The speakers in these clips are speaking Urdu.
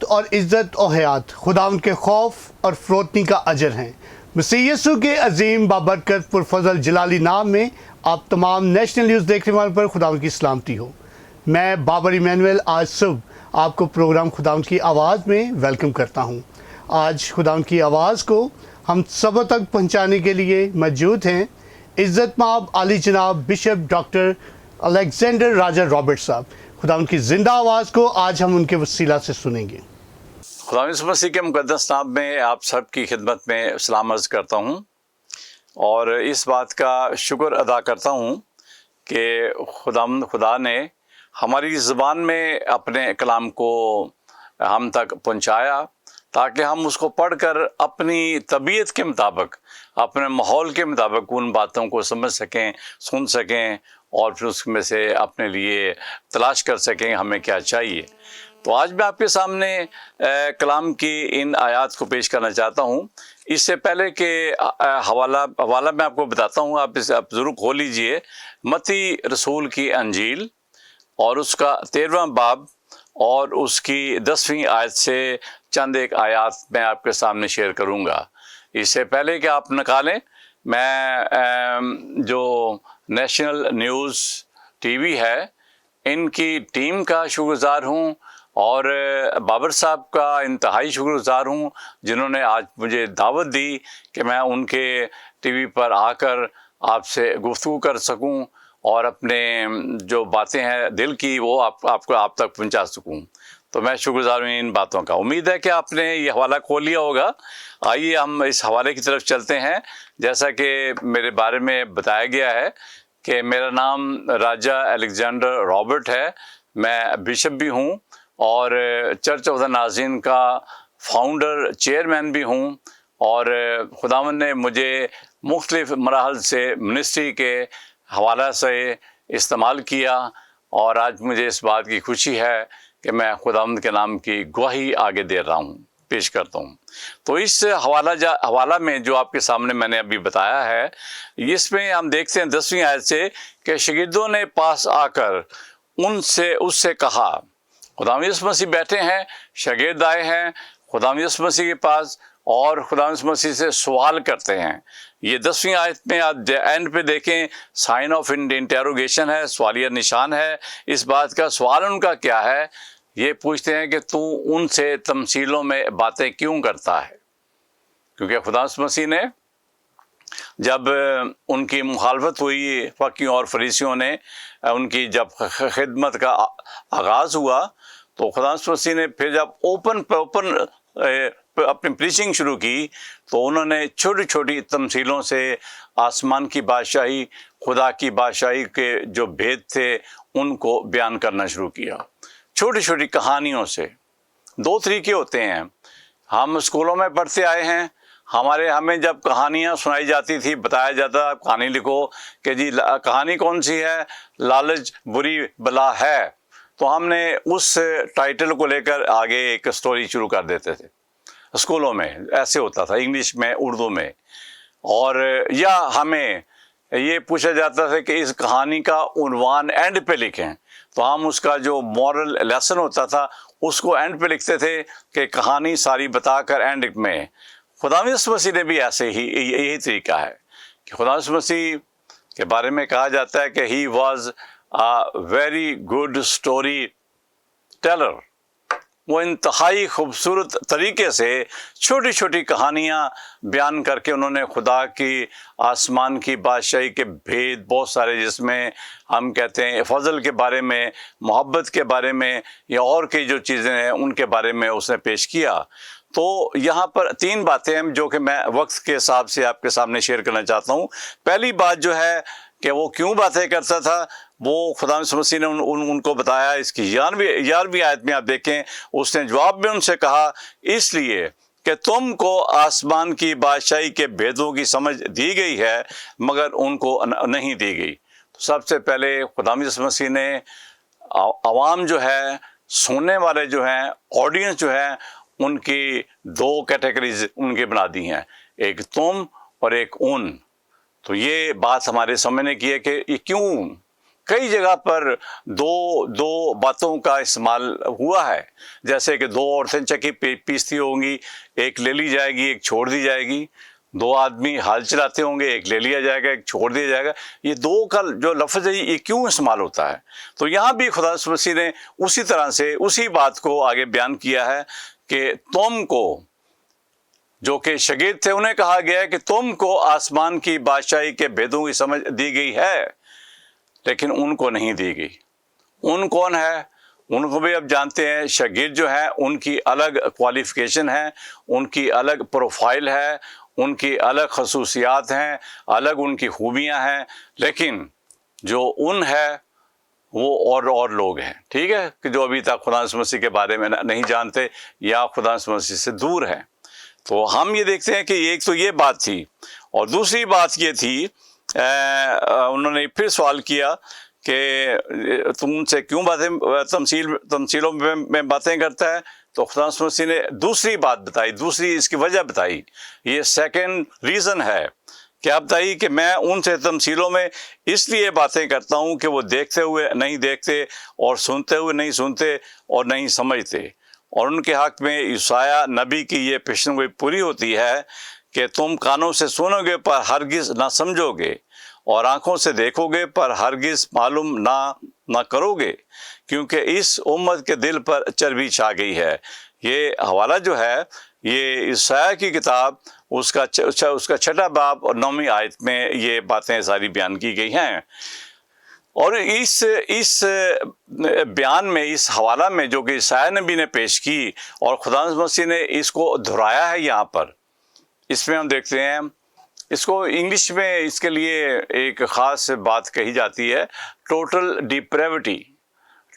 اور عزت اور حیات خداوند کے خوف اور فروتنی کا اجر ہیں۔ مسیح یسوع کے عظیم بابرکت پرفضل جلالی نام میں آپ تمام نیشنل نیوز دیکھنے والوں پر خداوند کی سلامتی ہو۔ میں بابر ایمینول آج صبح آپ کو پروگرام خداوند کی آواز میں ویلکم کرتا ہوں۔ آج خداوند کی آواز کو ہم سب تک پہنچانے کے لیے موجود ہیں عزت مآب عالی جناب بشپ ڈاکٹر الیگزینڈر راجہ رابرٹ صاحب۔ خداوند کی زندہ آواز کو آج ہم ان کے وسیلہ سے سنیں گے۔ خداوند یسوع مسیح کے مقدس نام میں آپ سب کی خدمت میں سلام عرض کرتا ہوں اور اس بات کا شکر ادا کرتا ہوں کہ خدا نے ہماری زبان میں اپنے کلام کو ہم تک پہنچایا تاکہ ہم اس کو پڑھ کر اپنی طبیعت کے مطابق، اپنے ماحول کے مطابق ان باتوں کو سمجھ سکیں، سن سکیں اور پھر اس میں سے اپنے لیے تلاش کر سکیں ہمیں کیا چاہیے۔ تو آج میں آپ کے سامنے کلام کی ان آیات کو پیش کرنا چاہتا ہوں۔ اس سے پہلے کہ حوالہ میں آپ کو بتاتا ہوں، آپ اسے ضرور کھول لیجئے۔ متی رسول کی انجیل اور اس کا 13واں باب اور اس کی 10ویں آیت سے چند ایک آیات میں آپ کے سامنے شیئر کروں گا۔ اس سے پہلے کہ آپ نکالیں، میں جو نیشنل نیوز ٹی وی ہے ان کی ٹیم کا شکر گزار ہوں اور بابر صاحب کا انتہائی شکر گزار ہوں جنہوں نے آج مجھے دعوت دی کہ میں ان کے ٹی وی پر آ کر آپ سے گفتگو کر سکوں اور اپنے جو باتیں ہیں دل کی وہ آپ تک پہنچا سکوں۔ تو میں شکر گزار ہوں ان باتوں کا۔ امید ہے کہ آپ نے یہ حوالہ کھول لیا ہوگا۔ آئیے ہم اس حوالے کی طرف چلتے ہیں۔ جیسا کہ میرے بارے میں بتایا گیا ہے کہ میرا نام راجہ الیگزینڈر رابرٹ ہے، میں بشپ بھی ہوں اور چرچ آف دا نازرین کا فاؤنڈر چیئرمین بھی ہوں، اور خداوند نے مجھے مختلف مراحل سے منسٹری کے حوالہ سے استعمال کیا، اور آج مجھے اس بات کی خوشی ہے کہ میں خداوند کے نام کی گواہی آگے دے رہا ہوں، پیش کرتا ہوں۔ تو اس حوالہ میں جو آپ کے سامنے میں نے ابھی بتایا ہے، اس میں ہم دیکھتے ہیں 10ویں آیت سے کہ شاگردوں نے پاس آ کر اس سے کہا، خداوند یسوع مسیح بیٹھے ہیں، شاگرد آئے ہیں خداوند یسوع مسیح کے پاس اور خداوند یسوع مسیح سے سوال کرتے ہیں۔ یہ 10ویں آیت میں آپ اینڈ پہ دیکھیں، سائن آف انٹروگیشن ہے، سوالیہ نشان ہے۔ اس بات کا سوال ان کا کیا ہے؟ یہ پوچھتے ہیں کہ تو ان سے تمثیلوں میں باتیں کیوں کرتا ہے؟ کیونکہ خدا مسیح نے جب ان کی مخالفت ہوئی، فقیوں اور فریسیوں نے ان کی جب خدمت کا آغاز ہوا، تو خدا مسیح نے پھر جب اوپن اپنی پریچنگ شروع کی تو انہوں نے چھوٹی چھوٹی تمثیلوں سے آسمان کی بادشاہی، خدا کی بادشاہی کے جو بھید تھے ان کو بیان کرنا شروع کیا۔ چھوٹی چھوٹی کہانیوں سے۔ 2 طریقے ہوتے ہیں۔ ہم اسکولوں میں پڑھتے آئے ہیں، ہمیں جب کہانیاں سنائی جاتی تھی، بتایا جاتا کہانی لکھو کہ جی کہانی کون سی ہے؟ لالچ بری بلا ہے، تو ہم نے اس ٹائٹل کو لے کر آگے ایک سٹوری شروع کر دیتے تھے۔ اسکولوں میں ایسے ہوتا تھا، انگلش میں، اردو میں۔ اور یا ہمیں یہ پوچھا جاتا تھا کہ اس کہانی کا عنوان اینڈ پہ لکھیں، تو ہم اس کا جو مورل لیسن ہوتا تھا اس کو اینڈ پہ لکھتے تھے کہ کہانی ساری بتا کر اینڈ میں۔ خدا یسوع مسیح نے بھی ایسے ہی یہی طریقہ ہے کہ خدا یسوع مسیح کے بارے میں کہا جاتا ہے کہ he was a very good storyteller. وہ انتہائی خوبصورت طریقے سے چھوٹی چھوٹی کہانیاں بیان کر کے انہوں نے خدا کی آسمان کی بادشاہی کے بھید بہت سارے، جس میں ہم کہتے ہیں فضل کے بارے میں، محبت کے بارے میں، یا اور کئی جو چیزیں ہیں ان کے بارے میں اس نے پیش کیا۔ تو یہاں پر 3 باتیں ہیں جو کہ میں وقت کے حساب سے آپ کے سامنے شیئر کرنا چاہتا ہوں۔ پہلی بات جو ہے کہ وہ کیوں باتیں کرتا تھا، وہ خدا مسیح نے ان کو بتایا۔ اس کی 11ویں آیت میں آپ دیکھیں، اس نے جواب میں ان سے کہا، اس لیے کہ تم کو آسمان کی بادشاہی کے بھیدوں کی سمجھ دی گئی ہے مگر ان کو نہیں دی گئی۔ تو سب سے پہلے خدا مسیح نے عوام جو ہے، سننے والے جو ہیں، آڈینس جو ہے، ان کی 2 کیٹیگریز ان کی بنا دی ہیں، ایک تم اور ایک ان۔ تو یہ بات ہمارے سمجھنے کی ہے کہ یہ کیوں کئی جگہ پر دو باتوں کا استعمال ہوا ہے، جیسے کہ 2 عورتیں چکی پیستی ہوں گی، ایک لے لی جائے گی، ایک چھوڑ دی جائے گی، 2 آدمی ہل چلاتے ہوں گے، ایک لے لیا جائے گا، ایک چھوڑ دیا جائے گا۔ یہ 2 کا جو لفظ ہے یہ کیوں استعمال ہوتا ہے؟ تو یہاں بھی خدا مسیح نے اسی طرح سے اسی بات کو آگے بیان کیا ہے کہ تم کو، جو کہ شاگرد تھے، انہیں کہا گیا ہے کہ تم کو آسمان کی بادشاہی کے بھیدوں کی سمجھ دی گئی ہے، لیکن ان کو نہیں دی گئی۔ ان کون ہے؟ ان کو بھی اب جانتے ہیں، شاگرد جو ہیں ان کی الگ کوالیفیکیشن ہے، ان کی الگ پروفائل ہے، ان کی الگ خصوصیات ہیں، الگ ان کی خوبیاں ہیں، لیکن جو ان ہے وہ اور لوگ ہیں، ٹھیک ہے، کہ جو ابھی تک خدا مسیح کے بارے میں نہیں جانتے یا خدا مسیح سے دور ہیں۔ تو ہم یہ دیکھتے ہیں کہ ایک تو یہ بات تھی، اور دوسری بات یہ تھی، انہوں نے پھر سوال کیا کہ تم سے کیوں باتیں تمثیلوں میں باتیں کرتا ہے؟ تو خدا مسیح نے دوسری بات بتائی، دوسری اس کی وجہ بتائی۔ یہ سیکنڈ ریزن ہے، کیا بتائی؟ کہ میں ان سے تمثیلوں میں اس لیے باتیں کرتا ہوں کہ وہ دیکھتے ہوئے نہیں دیکھتے، اور سنتے ہوئے نہیں سنتے، اور نہیں سمجھتے۔ اور ان کے حق میں یسایہ نبی کی یہ پیشن گوئی پوری ہوتی ہے کہ تم کانوں سے سنو گے پر ہرگز نہ سمجھو گے، اور آنکھوں سے دیکھو گے پر ہرگز معلوم نہ کرو گے، کیونکہ اس امت کے دل پر چربی چھا گئی ہے۔ یہ حوالہ جو ہے یہ یسایہ کی کتاب اس کا 6واں باب اور 9ویں آیت میں یہ باتیں ساری بیان کی گئی ہیں۔ اور اس بیان میں، اس حوالہ میں جو کہ یسایہ نبی نے پیش کی اور خدا مسیح نے اس کو دہرایا ہے یہاں پر، اس میں ہم دیکھتے ہیں، اس کو انگلش میں اس کے لیے ایک خاص بات کہی جاتی ہے، ٹوٹل ڈیپریوٹی۔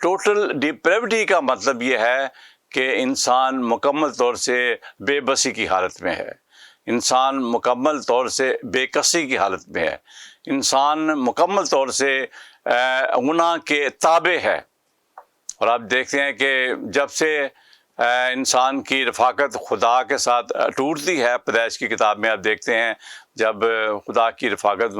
ٹوٹل ڈیپریوٹی کا مطلب یہ ہے کہ انسان مکمل طور سے بے بسی کی حالت میں ہے، انسان مکمل طور سے بے کسی کی حالت میں ہے، انسان مکمل طور سے گناہ کے تابع ہے۔ اور آپ دیکھتے ہیں کہ جب سے انسان کی رفاقت خدا کے ساتھ ٹوٹتی ہے، پیدائش کی کتاب میں آپ دیکھتے ہیں جب خدا کی رفاقت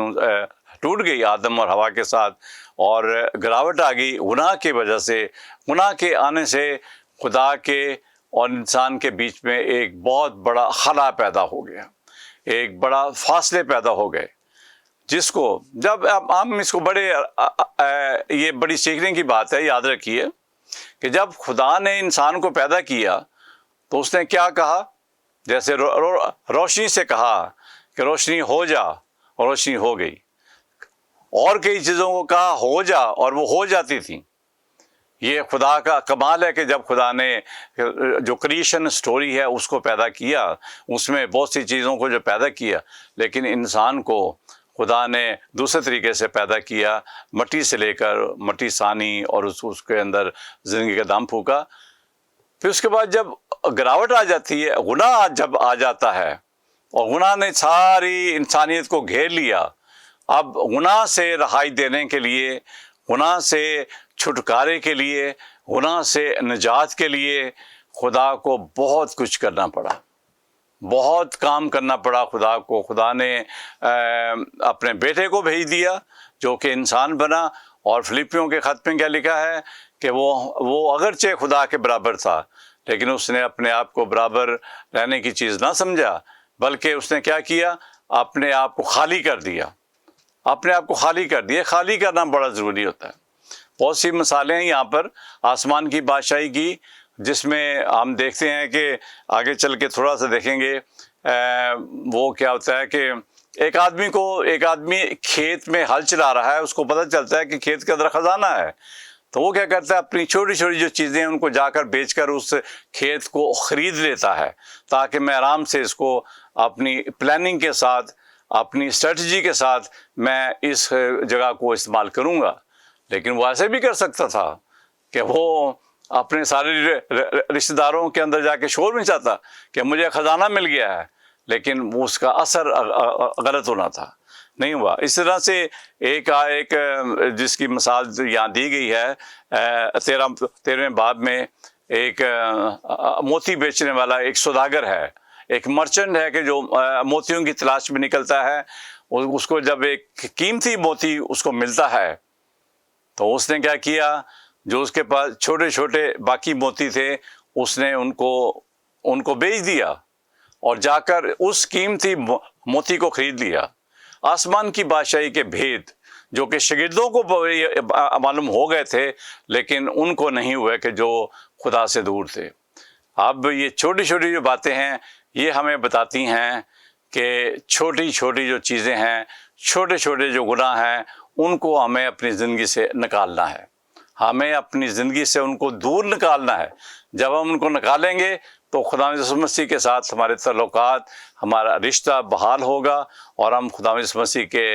ٹوٹ گئی آدم اور حوا کے ساتھ، اور گراوٹ آ گئی گناہ کی وجہ سے، گناہ کے آنے سے خدا کے اور انسان کے بیچ میں ایک بہت بڑا خلا پیدا ہو گیا، ایک بڑا فاصلے پیدا ہو گئے، جس کو جب ہم اس کو یہ بڑی سیکھنے کی بات ہے۔ یاد رکھیے کہ جب خدا نے انسان کو پیدا کیا تو اس نے کیا کہا؟ جیسے روشنی سے کہا کہ روشنی ہو جا، اور روشنی ہو گئی، اور کئی چیزوں کو کہا ہو جا، اور وہ ہو جاتی تھیں۔ یہ خدا کا کمال ہے کہ جب خدا نے جو کریشن سٹوری ہے اس کو پیدا کیا، اس میں بہت سی چیزوں کو جو پیدا کیا، لیکن انسان کو خدا نے دوسرے طریقے سے پیدا کیا، مٹی سے لے کر مٹی سانی، اور اس کے اندر زندگی کا دم پھونکا۔ پھر اس کے بعد جب گراوٹ آ جاتی ہے، گناہ جب آ جاتا ہے، اور گناہ نے ساری انسانیت کو گھیر لیا، اب گناہ سے رہائی دینے کے لیے، گناہ سے چھٹکارے کے لیے، گناہ سے نجات کے لیے خدا کو بہت کچھ کرنا پڑا، بہت کام کرنا پڑا خدا کو۔ خدا نے اپنے بیٹے کو بھیج دیا جو کہ انسان بنا، اور فلپیوں کے خط میں کیا لکھا ہے کہ وہ اگرچہ خدا کے برابر تھا، لیکن اس نے اپنے آپ کو برابر رہنے کی چیز نہ سمجھا، بلکہ اس نے کیا کیا؟ اپنے آپ کو خالی کر دیا، اپنے آپ کو خالی کر دیا۔ خالی کرنا بڑا ضروری ہوتا ہے۔ بہت سی مثالیں ہیں یہاں پر آسمان کی بادشاہی کی، جس میں ہم دیکھتے ہیں کہ آگے چل کے تھوڑا سا دیکھیں گے، وہ کیا ہوتا ہے کہ ایک آدمی کھیت میں ہل چلا رہا ہے، اس کو پتہ چلتا ہے کہ کھیت کے اندر خزانہ ہے، تو وہ کیا کرتا ہے؟ اپنی چھوٹی چھوٹی جو چیزیں ہیں ان کو جا کر بیچ کر اس کھیت کو خرید لیتا ہے، تاکہ میں آرام سے اس کو اپنی پلاننگ کے ساتھ، اپنی اسٹریٹجی کے ساتھ میں اس جگہ کو استعمال کروں گا۔ لیکن وہ ایسے بھی کر سکتا تھا کہ وہ اپنے سارے رشتہ داروں کے اندر جا کے شور مچاتا کہ مجھے خزانہ مل گیا ہے، لیکن اس کا اثر غلط ہونا تھا، نہیں ہوا۔ اس طرح سے ایک جس کی مثال یہاں دی گئی ہے 13ویں باب میں، ایک موتی بیچنے والا ایک سوداگر ہے، ایک مرچنٹ ہے کہ جو موتیوں کی تلاش میں نکلتا ہے، اس کو جب ایک قیمتی موتی اس کو ملتا ہے تو اس نے کیا کیا، جو اس کے پاس چھوٹے چھوٹے باقی موتی تھے اس نے ان کو بیچ دیا اور جا کر اس قیمتی موتی کو خرید لیا۔ آسمان کی بادشاہی کے بھید جو کہ شاگردوں کو معلوم ہو گئے تھے لیکن ان کو نہیں ہوئے کہ جو خدا سے دور تھے۔ اب یہ چھوٹی چھوٹی جو باتیں ہیں یہ ہمیں بتاتی ہیں کہ چھوٹی چھوٹی جو چیزیں ہیں، چھوٹے چھوٹے جو گناہ ہیں، ان کو ہمیں اپنی زندگی سے نکالنا ہے، ہمیں اپنی زندگی سے ان کو دور نکالنا ہے۔ جب ہم ان کو نکالیں گے تو خدا یسوع مسیح کے ساتھ ہمارے تعلقات، ہمارا رشتہ بحال ہوگا اور ہم خدا یسوع مسیح کے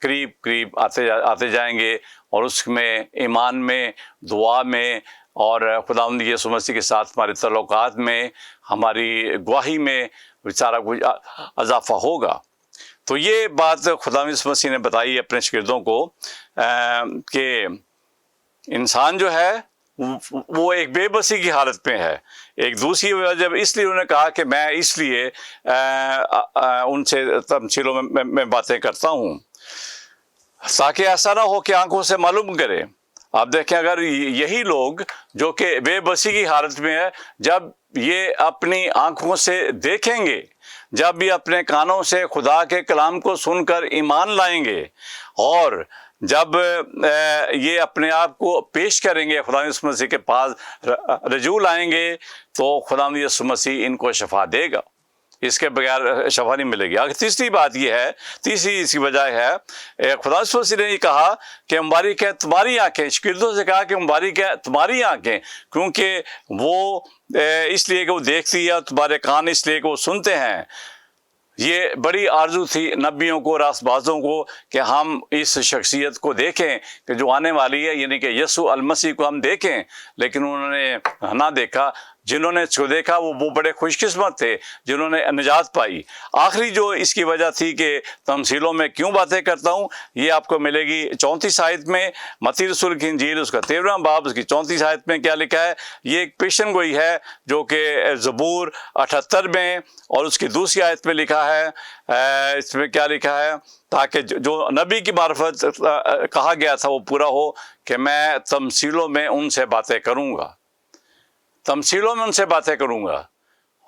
قریب آتے جائیں گے، اور اس میں ایمان میں، دعا میں، اور خدا یسوع مسیح کے ساتھ ہمارے تعلقات میں، ہماری گواہی میں سارا کچھ اضافہ ہوگا۔ تو یہ بات خدا یسوع مسیح نے بتائی اپنے شاگردوں کو کہ انسان جو ہے وہ ایک بے بسی کی حالت میں ہے۔ ایک دوسری وجہ اس لیے انہوں نے کہا کہ میں اس لیے ان سے تمثیلوں میں باتیں کرتا ہوں تاکہ ایسا نہ ہو کہ آنکھوں سے معلوم کرے۔ آپ دیکھیں، اگر یہی لوگ جو کہ بے بسی کی حالت میں ہے، جب یہ اپنی آنکھوں سے دیکھیں گے، جب یہ اپنے کانوں سے خدا کے کلام کو سن کر ایمان لائیں گے، اور جب یہ اپنے آپ کو پیش کریں گے خدا یسوع مسیح کے پاس، رجوع لائیں گے، تو خدا یسوع مسیح ان کو شفا دے گا۔ اس کے بغیر شفا نہیں ملے گی۔ آگے تیسری بات یہ ہے، تیسری اس کی وجہ ہے، خدا یسوع مسیح نے یہ کہا کہ مبارک ہے تمہاری آنکھیں، شاگردوں سے کہا کہ مبارک ہے تمہاری آنکھیں، کیونکہ وہ اس لیے کہ وہ دیکھتی ہے، اور تمہارے کان اس لیے کہ وہ سنتے ہیں۔ یہ بڑی آرزو تھی نبیوں کو، راست بازوں کو، کہ ہم اس شخصیت کو دیکھیں کہ جو آنے والی ہے، یعنی کہ یسوع المسیح کو ہم دیکھیں، لیکن انہوں نے نہ دیکھا۔ جنہوں نے اس کو دیکھا وہ بڑے خوش قسمت تھے جنہوں نے نجات پائی۔ آخری جو اس کی وجہ تھی کہ تمثیلوں میں کیوں باتیں کرتا ہوں، یہ آپ کو ملے گی 34 آیت میں، متی رسول کی انجیل اس کا 13واں باب اس کی 34 آیت میں کیا لکھا ہے۔ یہ ایک پیشن گوئی ہے جو کہ زبور 78 میں اور اس کی دوسری آیت میں لکھا ہے۔ اس میں کیا لکھا ہے، تاکہ جو نبی کی معرفت کہا گیا تھا وہ پورا ہو کہ میں تمثیلوں میں ان سے باتیں کروں گا، تمثیلوں میں ان سے باتیں کروں گا۔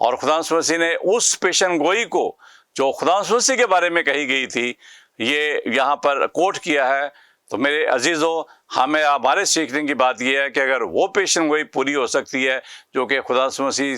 اور خدا یسوع مسیح نے اس پیشن گوئی کو جو خدا یسوع مسیح کے بارے میں کہی گئی تھی، یہ یہاں پر کوٹ کیا ہے۔ تو میرے عزیزو، ہمارے سیکھنے کی بات یہ ہے کہ اگر وہ پیشن گوئی پوری ہو سکتی ہے جو کہ خدا یسوع مسیح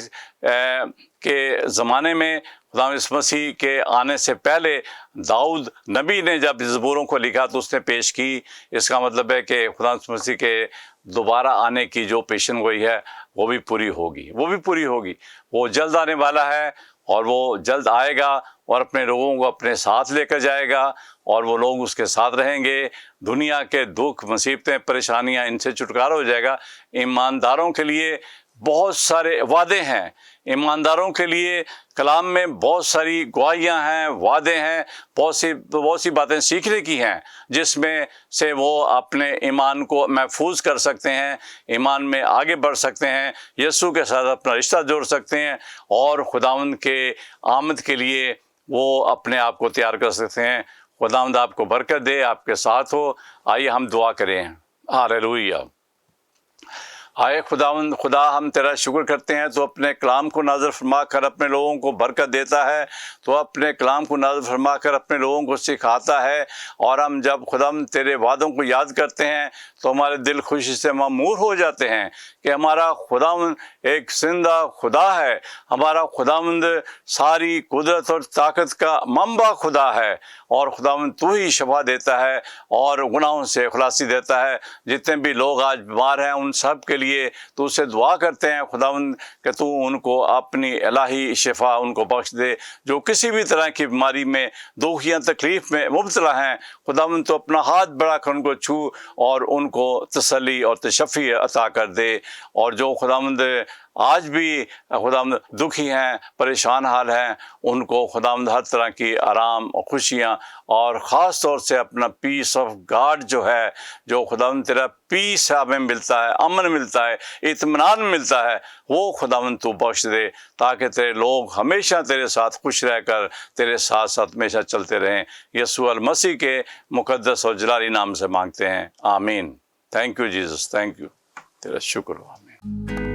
کے زمانے میں، خدا یسوع مسیح کے آنے سے پہلے داؤد نبی نے جب زبوروں کو لکھا تو اس نے پیش کی، اس کا مطلب ہے کہ خدا یسوع مسیح کے دوبارہ آنے کی جو پیشن گوئی ہے وہ بھی پوری ہوگی، وہ بھی پوری ہوگی۔ وہ جلد آنے والا ہے اور وہ جلد آئے گا اور اپنے لوگوں کو اپنے ساتھ لے کر جائے گا، اور وہ لوگ اس کے ساتھ رہیں گے۔ دنیا کے دکھ، مصیبتیں، پریشانیاں، ان سے چھٹکارا ہو جائے گا۔ ایمانداروں کے لیے بہت سارے وعدے ہیں، ایمانداروں کے لیے کلام میں بہت ساری گواہیاں ہیں، وعدے ہیں، بہت سی باتیں سیکھنے کی ہیں، جس میں سے وہ اپنے ایمان کو محفوظ کر سکتے ہیں، ایمان میں آگے بڑھ سکتے ہیں، یسوع کے ساتھ اپنا رشتہ جوڑ سکتے ہیں، اور خداوند کے آمد کے لیے وہ اپنے آپ کو تیار کر سکتے ہیں۔ خداوند آپ کو برکت دے، آپ کے ساتھ ہو۔ آئیے ہم دعا کریں۔ ہاللویہ۔ آئے خداوند، خدا ہم تیرا شکر کرتے ہیں، تو اپنے کلام کو نازل فرما کر اپنے لوگوں کو برکت دیتا ہے، تو اپنے کلام کو نازل فرما کر اپنے لوگوں کو سکھاتا ہے، اور ہم جب خداوند تیرے وعدوں کو یاد کرتے ہیں تو ہمارے دل خوشی سے معمور ہو جاتے ہیں کہ ہمارا خداوند ایک زندہ خدا ہے، ہمارا خداوند ساری قدرت اور طاقت کا منبع خدا ہے، اور خداوند تو ہی شفا دیتا ہے اور گناہوں سے خلاصی دیتا ہے۔ جتنے بھی لوگ آج بیمار ہیں ان سب کے لیے تو اسے دعا کرتے ہیں خداوند کہ تو ان کو اپنی الہی شفا ان کو بخش دے، جو کسی بھی طرح کی بیماری میں، دکھ یا تکلیف میں مبتلا ہیں۔ خداوند تو اپنا ہاتھ بڑھا کر ان کو چھو اور ان کو تسلی اور تشفی عطا کر دے، اور جو خداوند آج بھی خداوند دکھی ہیں، پریشان حال ہیں، ان کو خداوند ہر طرح کی آرام اور خوشیاں اور خاص طور سے اپنا پیس آف گاڈ جو ہے، جو خداوند تیرا پیس ہمیں ملتا ہے، امن ملتا ہے، اطمینان ملتا ہے، وہ خداوند تو بخش دے تاکہ تیرے لوگ ہمیشہ تیرے ساتھ خوش رہ کر تیرے ساتھ ساتھ ہمیشہ چلتے رہیں۔ یسوع المسیح کے مقدس اور جلالی نام سے مانگتے ہیں، آمین۔ Thank you Jesus, thank you, تیرا شکر ہو، آمین۔